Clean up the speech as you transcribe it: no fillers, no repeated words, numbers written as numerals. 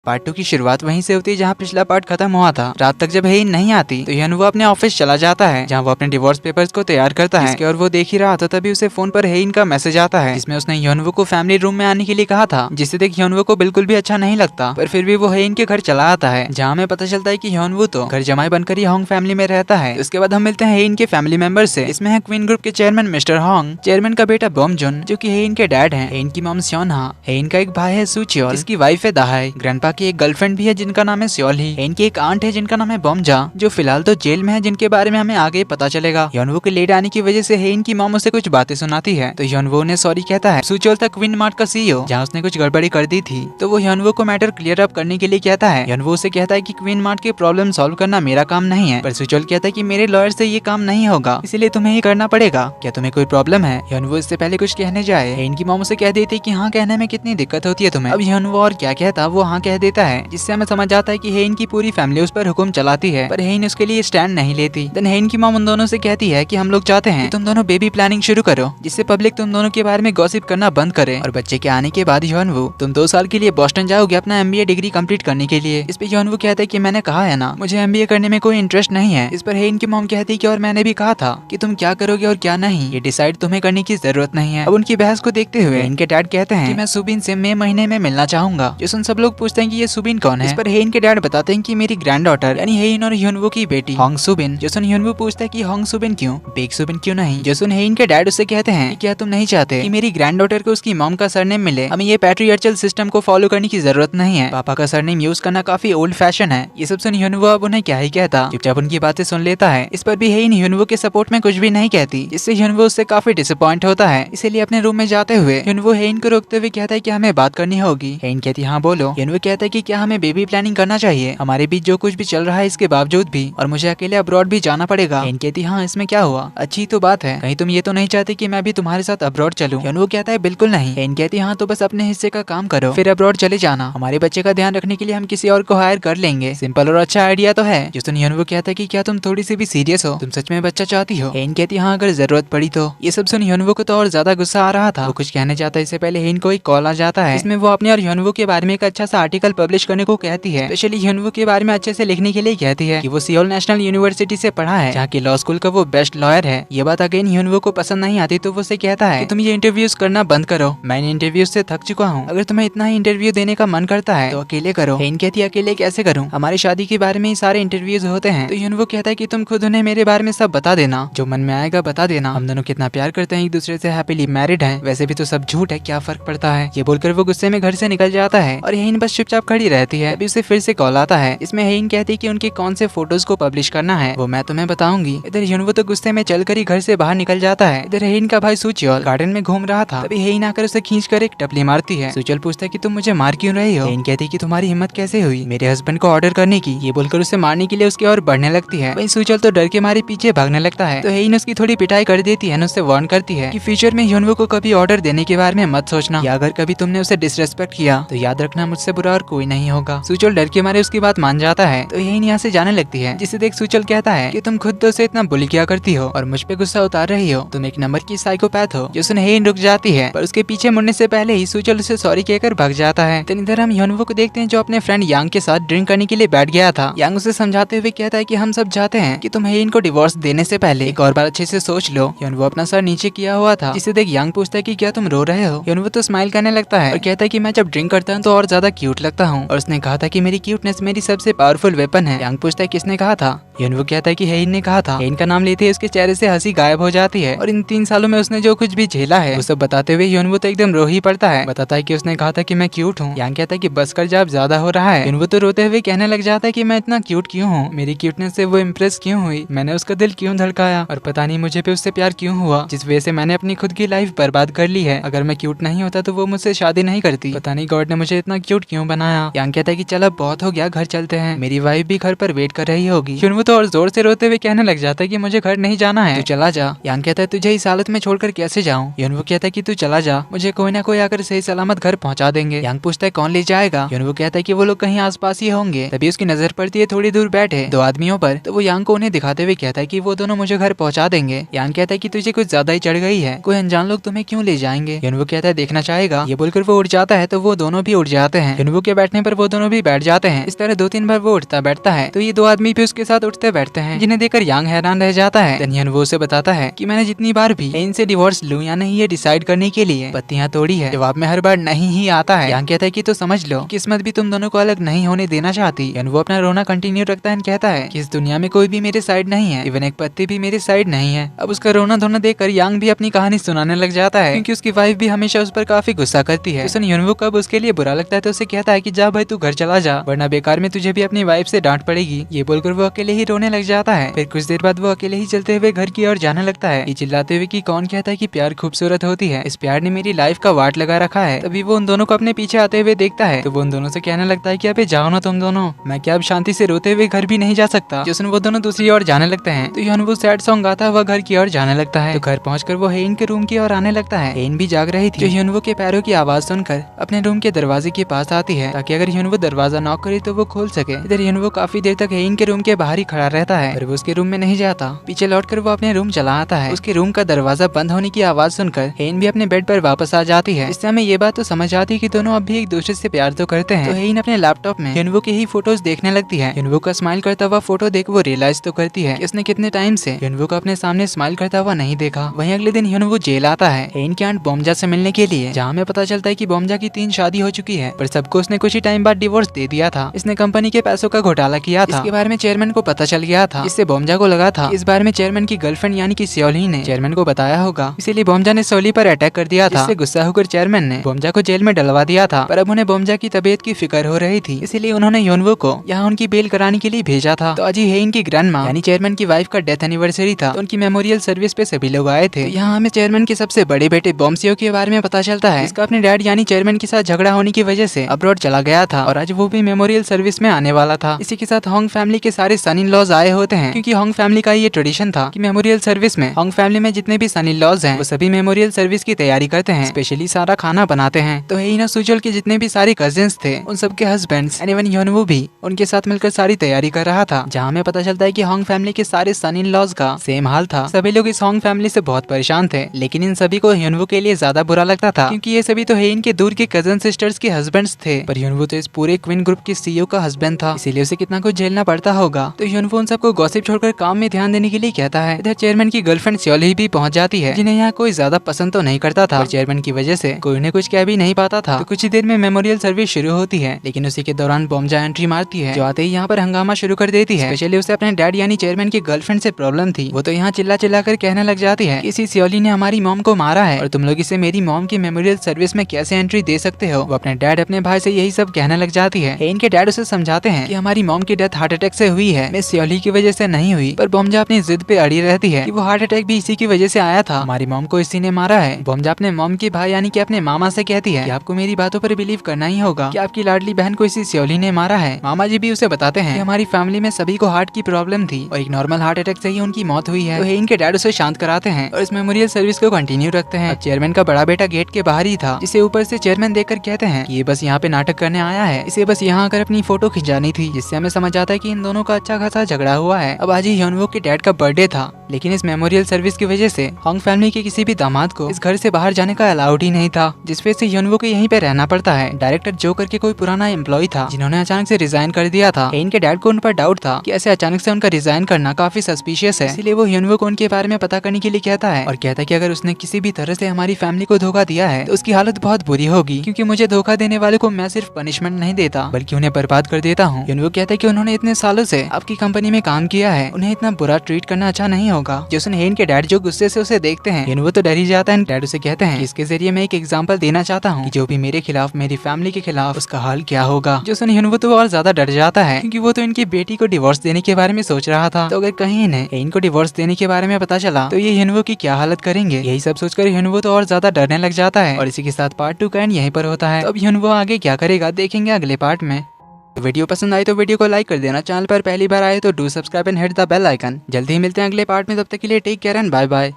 Part 2 की शुरुआत वहीं से होती है जहाँ पिछला पार्ट खत्म हुआ था। रात तक जब हेइन नहीं आती तो ह्योनवो अपने ऑफिस चला जाता है जहाँ वो अपने डिवोर्स पेपर्स को तैयार करता है और वो देख ही रहा था तभी उसे फोन पर हेइन का मैसेज आता है जिसमें उसने ह्योनवो को फैमिली रूम में आने के लिए कहा था, जिसे देख ह्योनवो को बिल्कुल भी अच्छा नहीं लगता। पर फिर भी वो हेइन के घर चला आता है जहाँ हमें पता चलता है कि ह्योनवो तो घर जमाई बनकर ही होंग फैमिली में रहता है। उसके बाद हम मिलते हैं हेइन के फैमिली मेंबर से। इसमें है क्वीन ग्रुप के चेयरमैन मिस्टर होंग, चेयरमैन का बेटा बॉमजुन जो कि हेइन के डैड हैं, हेइन की मॉम स्योनहा, हेइन का एक भाई है सुचियोल जिसकी वाइफ है दाहाई, ग्रैंडपा की एक गर्लफ्रेंड भी है जिनका नाम है स्योली, हेइन की एक आंट है जिनका नाम है बॉमजा जो फिलहाल तो जेल में है, जिनके बारे में हमें आगे पता चलेगा। ह्योनवो के लेट आने की वजह से हेइन की मॉम उसे कुछ बातें सुनाती है तो ह्योनवो ने सॉरी कहता है। सुचियोल था क्वीन मार्ट का सीईओ जहाँ उसने कुछ गड़बड़ी कर दी थी तो वो ह्योनवो को मैटर क्लियर अप करने के लिए कहता है। ह्योनवो उसे कहता है कि क्वीन मार्ट की प्रॉब्लम सॉल्व करना मेरा काम नहीं है, पर सुचियोल कहता है कि मेरे लॉयर से ये काम नहीं होगा, इसलिए तुम्हें ये करना पड़ेगा। क्या तुम्हें कोई प्रॉब्लम है? ह्योनवो इससे पहले कुछ कहने जाए हेइन की मॉम उसे कह देती है कि हाँ कहने में कितनी दिक्कत होती है तुम्हें। अब ह्योनवो और क्या कहता वो हाँ कह देता है, जिससे हमें समझ आता है कि हेइन की पूरी फैमिली उस पर हुक्म चलाती है, पर हेइन उसके लिए स्टैंड नहीं लेती। देन हेइन की मॉम उन दोनों से कहती है कि हम लोग चाहते हैं कि तुम दोनों बेबी प्लानिंग शुरू करो जिससे पब्लिक तुम दोनों के बारे में गॉसिप करना बंद करे, और बच्चे के आने के बाद ह्योनवो तुम 2 साल के लिए बॉस्टन जाओगे अपना एमबीए डिग्री कंप्लीट करने के लिए। इस पे ह्योनवो कहता है कि मैंने कहा है ना मुझे एमबीए करने में कोई इंटरेस्ट नहीं है। इस पर हेइन की मॉम कहती है कि और मैंने भी कहा था कि तुम क्या करोगे और क्या नहीं ये डिसाइड तुम्हें करने की जरूरत नहीं है। अब उनकी बहस को देखते हुए इनके डैड कहते हैं कि मैं सुबिन से मई महीने में मिलना चाहूंगा। जो सुन सब लोग पूछते हैं कि ये सुबिन कौन है। इस पर हेइन के डैड बताते हैं कि मेरी ग्रैंड डॉटर यानी हेइन और ह्योनवो की बेटी होंग सुबिन। जो सुन ह्योनवो पूछता है कि होंग सुबिन क्यों, बेक सुबिन क्यों नहीं। जो सुन हेइन के डैड उससे कहते हैं कि क्या तुम नहीं चाहते कि मेरी ग्रैंड डॉटर को उसकी मॉम का सरनेम मिले, हमें ये पैट्रियार्चल सिस्टम को फॉलो करने की जरूरत नहीं है, पापा का सरनेम यूज करना काफी ओल्ड फैशन है। ये सब सुन ह्योनवो अब उन्हें क्या ही कहता, चुपचाप उनकी बातें सुन लेता है। इस पर भी हेइन ह्योनवो के सपोर्ट में कुछ भी नहीं कहती, जिससे ह्योनवो उससे काफी डिसअपॉइंट होता है। इसीलिए अपने रूम में जाते हुए ह्योनवो हेइन को रोकते हुए कहता है कि हमें बात करनी होगी। हेइन कहती हाँ बोलो। ह्योनवो कहता है कि क्या हमें बेबी प्लानिंग करना चाहिए हमारे बीच जो कुछ भी चल रहा है इसके बावजूद भी, और मुझे अकेले अब्रॉड भी जाना पड़ेगा। हेइन कहती हाँ इसमें क्या हुआ, अच्छी तो बात है, कहीं तुम ये तो नहीं चाहती कि मैं भी तुम्हारे साथ अब्रॉड चलूं। ह्योनवो कहता है बिल्कुल नहीं। हेइन कहती हाँ तो बस अपने हिस्से का काम करो फिर अब्रॉड चले जाना, हमारे बच्चे का ध्यान रखने के लिए हम किसी और को हायर कर लेंगे, सिंपल और अच्छा आइडिया तो है। जिसने ह्योनवो कहता है कि क्या तुम थोड़ी सी भी सीरियस हो, तुम सच में बच्चा चाहती हो। हेइन कहती हाँ अगर जरूरत पड़ी तो। ये सब सुन ह्योनवो को तो और ज्यादा गुस्सा आ रहा था, वो कुछ कहने जाता है इससे पहले हेइन को एक कॉल आ जाता है। इसमें वो अपने और ह्योनवो के बारे में एक अच्छा सा आर्टिकल पब्लिश करने को कहती है, स्पेशली ह्योनवो के बारे में अच्छे से लिखने के लिए कहती है कि वो सियोल नेशनल यूनिवर्सिटी से पढ़ा है जहाँ की लॉ स्कूल का वो बेस्ट लॉयर है। ये बात अगेन ह्योनवो को पसंद नहीं आती तो वो उसे कहता है कि तुम ये इंटरव्यूज करना बंद करो, मैं इन इंटरव्यूज से थक चुका हूँ, अगर तुम्हें इतना ही इंटरव्यू देने का मन करता है तो अकेले करो। हेइन कहती है अकेले कैसे करूँ, हमारी शादी के बारे में ही सारे इंटरव्यूज होते हैं। तो ह्योनवो कहता है कि तुम खुद उन्हें मेरे बारे में सब बता देना, जो मन में आएगा बता देना, हम दोनों कितना प्यार करते हैं एक दूसरे से, हैप्पीली मैरिड हैं, वैसे भी तो सब झूठ है क्या फर्क पड़ता है। ये बोलकर वो गुस्से में घर से निकल जाता है और हेइन बस चुपचाप खड़ी रहती है। अभी उसे फिर से कॉल आता है, इसमें हेइन कहती है कि उनके कौन से फोटोज को पब्लिश करना है वो मैं तुम्हें बताऊंगी। इधर ह्योनवो तो गुस्से में चलकर ही घर से बाहर निकल जाता है। इधर हेइन का भाई सुचियोल गार्डन में घूम रहा था, तभी हेइन आकर उसे खींचकर एक टपली मारती है। सुचियोल पूछता है कि तुम मुझे मार क्यों रही हो। हेइन कहती है कि तुम्हारी हिम्मत कैसे हुई मेरे हस्बैंड को ऑर्डर करने की। ये बोलकर उसे मारने के लिए उसकी ओर बढ़ने लगती है। वहीं सुचियोल तो डर के मारे पीछे भागने लगता है, तो हेइन उसकी थोड़ी पिटाई कर देती है, उससे वार्न करती है कि फ्यूचर में ह्योनवो को कभी ऑर्डर देने के बारे में मत सोचना, या अगर कभी तुमने उसे डिसरेस्पेक्ट किया तो याद रखना मुझसे बुरा और कोई नहीं होगा। सुचियोल डर के मारे उसकी बात मान जाता है, तो हेइन यहाँ से जाने लगती है, जिसे देख सुचियोल कहता है कि तुम खुद तो उसे इतना बुली किया करती हो और मुझ पे गुस्सा उतार रही हो, तुम एक नंबर की साइकोपैथ हो। जो सुन हेइन रुक जाती है, पर उसके पीछे मुड़ने से पहले ही सुचियोल उसे सॉरी कहकर भाग जाता है। तो इधर हम ह्योनवो को देखते हैं जो अपने फ्रेंड यांग के साथ ड्रिंक करने के लिए बैठ गया था। यांग उसे समझाते हुए कहता है कि हम सब चाहते हैं कि तुम हेइन को डिवोर्स देने से पहले एक और बार अच्छे से सोच लो। ह्योनवो अपना सर नीचे किया हुआ था, जिसे देख यांग पूछता है कि क्या तुम रो रहे हो। ह्योनवो तो स्माइल करने लगता है और कहता है कि मैं जब ड्रिंक करता हूँ तो और ज्यादा क्यूट लगता हूँ, और उसने कहा था कि मेरी क्यूटनेस मेरी सबसे पावरफुल वेपन है। यांग पूछता है किसने कहा था। ह्योनवो कहता है कि हेइन ने कहा था। हेइन का नाम लेते ही उसके चेहरे से हंसी गायब हो जाती है, और इन 3 सालों में उसने जो कुछ भी झेला है वो सब बताते हुए ह्योनवो तो एकदम रो ही पड़ता है। बताता है कि उसने कहा था कि मैं क्यूट हूँ। यांग कहता है कि बस कर जा, अब ज्यादा हो रहा है। ह्योनवो तो रोते हुए कहने लग जाता है कि मैं इतना क्यूट क्यों हूँ, मेरी क्यूटनेस से वो इम्प्रेस क्यों हुई, मैंने उसका दिल क्यों धड़काया, और पता नहीं मुझे भी उससे प्यार क्यों हुआ, जिस वजह से मैंने अपनी खुद की लाइफ बर्बाद कर ली है। अगर मैं क्यूट नहीं होता तो वो मुझसे शादी नहीं करती, पता नहीं गॉड ने मुझे इतना क्यूट क्यों बनाया। यांग कहता है कि चल अब बहुत हो गया, घर चलते हैं, मेरी वाइफ भी घर पर वेट कर रही होगी। ह्योनवो तो और जोर से रोते हुए कहने लग जाता है कि मुझे घर नहीं जाना है, तू चला जा। यांग कहता है तुझे इस हालत में छोड़कर कैसे जाऊं। ह्योनवो कहता है कि तू चला जा, मुझे कोई ना कोई आकर सही सलामत घर पहुंचा देंगे। यांग पूछता है कौन ले जाएगा। ह्योनवो कहता है कि वो लोग कहीं आसपास ही होंगे। तभी उसकी नजर पड़ती है थोड़ी दूर बैठे 2 आदमियों पर, तो वो यांग को उन्हें दिखाते हुए कहता है कि वो दोनों मुझे घर पहुंचा देंगे। यांग कहता है कि तुझे कुछ ज्यादा ही चढ़ गई है, कोई अनजान लोग तुम्हें क्यों ले जाएंगे। ह्योनवो कहता है देखना चाहेगा। ये बोलकर वो उड़ जाता है, तो वो दोनों भी उड़ जाते हैं। ह्योनवो के बैठने पर वो दोनों भी बैठ जाते हैं। इस तरह 2-3 बार वो उठता बैठता है तो ये 2 आदमी भी उसके साथ उठते बैठते हैं, जिन्हें देखकर यांग हैरान रह जाता है। देन वो उसे बताता है कि मैंने जितनी बार भी इनसे डिवोर्स लूं या नहीं ये डिसाइड करने के लिए पत्तियां तोड़ी है, जवाब में हर बार नहीं ही आता है। यांग कहता है कि तो समझ लो किस्मत भी तुम दोनों को अलग नहीं होने देना चाहती। वो अपना रोना कंटिन्यू रखता है, कहता है कि इस दुनिया में कोई भी मेरे साइड नहीं है, इवन एक पत्ती भी मेरे साइड नहीं है। अब उसका रोना धोना देखकर यांग भी अपनी कहानी सुनाने लग जाता है, क्योंकि उसकी वाइफ भी हमेशा उस पर काफी गुस्सा करती है। यूनवू कब उसके लिए बुरा लगता है तो उसे कहता है कि जा भाई तू घर चला जा, वरना बेकार में तुझे भी अपनी वाइफ से डांट पड़ेगी। ये बोलकर वो अकेले ही रोने लग जाता है। फिर कुछ देर बाद वो अकेले ही चलते हुए घर की ओर जाने लगता है, ये चिल्लाते हुए कि कौन कहता है कि प्यार खूबसूरत होती है, इस प्यार ने मेरी लाइफ का वाट लगा रखा है। तभी वो उन दोनों को अपने पीछे आते हुए देखता है तो वो उन दोनों से कहने लगता है कि अबे जाओ ना तुम दोनों, मैं क्या अब शांति से रोते हुए घर भी नहीं जा सकता। जिसने वो दोनों दूसरी ओर जाने लगते हैं तो यूनवू सैड सॉन्ग गाता हुआ घर की ओर जाने लगता है। तो घर पहुंचकर वो हेइन के रूम की ओर आने लगता है। हेइन भी जाग रही थी, जो यूनवू के पैरों की आवाज सुनकर अपने रूम के दरवाजे के पास आती है, ताकि अगर यूनवू दरवाजा नॉक करे तो वो खोल सके। इधर यूनवू काफी देर तक हेइन के रूम के बाहर ही खड़ा रहता है, पर वो उसके रूम में नहीं जाता। पीछे लौटकर वो अपने रूम चला आता है। उसके रूम का दरवाजा बंद होने की आवाज सुनकर हेइन भी अपने बेड पर वापस आ जाती है। इससे हमें ये बात तो समझ आती है कि दोनों अब भी एक दूसरे से प्यार तो करते हैं। तो हेइन अपने लैपटॉप में यूनवू की ही फोटोज देखने लगती है। यूनवू का स्माइल करता हुआ फोटो देख वो रियलाइज तो करती है कि उसने कितने टाइम से यूनवू को अपने सामने स्माइल करता हुआ नहीं देखा। वहीं अगले दिन यूनवू जेल आता है हेइन की आंट बॉम्जा से मिलने के लिए, जहाँ हमें पता चलता है कि बॉम्जा की 3 शादी हो चुकी है, पर सबको उसने कुछ ही टाइम बाद डिवोर्स दे दिया था। इसने कंपनी के पैसों का घोटाला किया था। इसके बारे में चेयरमैन को पता चल गया था, इससे बॉम्जा को लगा था इस बारे में चेयरमैन की गर्लफ्रेंड यानी कि सोली ने चेयरमैन को बताया होगा, इसीलिए बॉम्जा ने सोली पर अटैक कर दिया था। इससे गुस्सा होकर चेयरमैन ने बॉम्जा को जेल में डलवा दिया था, पर अब उन्हें बॉम्जा की तबीयत की फिक्र हो रही थी, इसीलिए उन्होंने यूनवू को यहाँ उनकी बेल कराने के लिए भेजा था। तो आज ही हेइन की ग्रैंडमा यानी चेयरमैन की वाइफ का डेथ एनिवर्सरी था, तो उनकी मेमोरियल सर्विस पे सभी लोग आए थे। यहाँ हमें चेयरमैन के सबसे बड़े बेटे बॉम्सियो के बारे में पता चलता है। इसका अपने डैड यानी चेयरमैन के साथ झगड़ा होने की वजह से अब्रॉड चला गया था, और आज वो भी मेमोरियल सर्विस में आने वाला था। इसी के साथ होंग फैमिली के सारे सन इन लॉज आए होते हैं, क्योंकि होंग फैमिली का ये ट्रेडिशन था कि मेमोरियल सर्विस में होंग फैमिली में जितने भी सन इन लॉज हैं वो सभी मेमोरियल सर्विस की तैयारी करते हैं, स्पेशली सारा खाना बनाते हैं। तो हेइन और सुजोल के जितने भी सारे कजिन्स थे उन सबके हस्बैंड्स एंड इवन यूनवू भी उनके साथ मिलकर सारी तैयारी कर रहा था, जहाँ हमें पता चलता है कि होंग फैमिली के सारे सन इन लॉज का सेम हाल था। सभी लोग इस होंग फैमिली से बहुत परेशान थे, लेकिन इन सभी को यूनवू के लिए ज्यादा बुरा लगता था, क्योंकि ये सभी तो हेइन के दूर के कजन सिस्टर्स के हस्बैंड्स थे, पर यूनवू तो इस पूरे क्वीन ग्रुप के सीईओ का हस्बैंड था, इसीलिए उसे कितना कुछ झेलना पड़ता होगा। तो यूनवू उन सबको गॉसिप छोड़कर काम में ध्यान देने के लिए कहता है। इधर चेयरमैन की गर्लफ्रेंड सोली भी पहुंच जाती है, जिन्हें यहाँ कोई ज्यादा पसंद तो नहीं करता था, और चेयरमैन की वजह से कोई उन्हें कुछ कह भी नहीं पाता था। तो कुछ ही देर में मेमोरियल सर्विस शुरू होती है, लेकिन उसी के दौरान बॉम्जा एंट्री मारती है, जो आते ही यहाँ पर हंगामा शुरू कर देती है। स्पेशली उसे अपने डैड यानी चेयरमैन की गर्लफ्रेंड से प्रॉब्लम थी। वो तो यहाँ चिल्ला चिल्ला कर कहने लग जाती है, इसी सोली ने हमारी मॉम को मारा है और तुम लोग इसे मेरी मॉम की मेमोरियल सर्विस में कैसे एंट्री दे सकते हो। वो अपने डैड अपने भाई से यही सब कहने लग जाती है। इनके डैड उसे समझाते हैं कि हमारी मॉम की डेथ हार्ट अटैक से हुई है, मिस सोली की वजह से नहीं हुई, पर बॉम्जा अपनी जिद पे अड़ी रहती है कि वो हार्ट अटैक भी इसी की वजह से आया था, हमारी मॉम को इसी ने मारा है। बॉम्जा अपने मॉम के भाई यानी कि अपने मामा से कहती है कि आपको मेरी बातों पर बिलीव करना ही होगा कि आपकी लाडली बहन को इसी सोली ने मारा है। मामा जी भी उसे बताते हैं कि हमारी फैमिली में सभी को हार्ट की प्रॉब्लम थी और एक नॉर्मल हार्ट अटैक से ही उनकी मौत हुई है। तो इनके डैड उसे शांत कराते हैं और इस मेमोरियल सर्विस को कंटिन्यू रखते हैं। चेयरमैन का बड़ा बेटा गेट के बाहर ही था, जिसे ऊपर से चेयरमैन देखकर कहते हैं कि ये बस यहाँ पे नाटक करने आया है, इसे बस यहाँ आकर अपनी फोटो खिंचानी थी, जिससे हमें समझ आता है कि इन दोनों का अच्छा खासा झगड़ा हुआ है। अब आज ही यूनवू के डैड का बर्थडे था, लेकिन इस मेमोरियल सर्विस की वजह से होंग फैमिली के किसी भी दामाद को इस घर से बाहर जाने का अलाउड ही नहीं था, जिस वजह से यूनवू को यहीं पे रहना पड़ता है। डायरेक्टर जो करके कोई पुराना एम्प्लॉय था, जिन्होंने अचानक से रिजाइन कर दिया था। इनके डैड को उन पर डाउट था कि ऐसे अचानक से उनका रिजाइन करना काफी सस्पिशियस है, इसलिए वो यूनवू को उनके बारे में पता करने के लिए कहता है और कहता है कि अगर उसने किसी भी तरह से हमारी फैमिली को धोखा दिया है तो उसकी हालत बहुत बुरी होगी, क्योंकि मुझे धोखा देने वाले को मैं सिर्फ पनिशमेंट नहीं देता बल्कि उन्हें बर्बाद कर देता हूँ। यूनवू कहता है कि उन्होंने इतने सालों से आपकी कंपनी में काम किया है, उन्हें इतना बुरा ट्रीट करना अच्छा नहीं होगा। जोसन हेन के डैड जो गुस्से से उसे देखते हैं, यूनवू तो डर ही जाता है। डैड उसे कहते हैं कि इसके जरिए मैं एक एग्जांपल देना चाहता हूँ कि जो भी मेरे खिलाफ, मेरी फैमिली के खिलाफ, उसका हाल क्या होगा। जोसन यूनवू तो और ज्यादा डर जाता है, क्योंकि वो तो इनकी बेटी को डिवोर्स देने के बारे में सोच रहा था। तो अगर कहीं इन्हें इनको डिवोर्स देने के बारे में पता चला तो ये यूनवू की क्या हालत करेंगे। यही सब सोचकर यूनवू तो और ज्यादा डरने लग जाता है। और इसी के साथ पार्ट 2 का एंड यहीं पर होता है। तो अब यूनवू आगे क्या करेगा देखेंगे अगले पार्ट में। वीडियो पसंद आई तो वीडियो को लाइक कर देना, चैनल पर पहली बार आए तो do subscribe and hit the bell icon. जल्दी ही मिलते हैं अगले पार्ट में, तब तक के लिए take care and bye bye.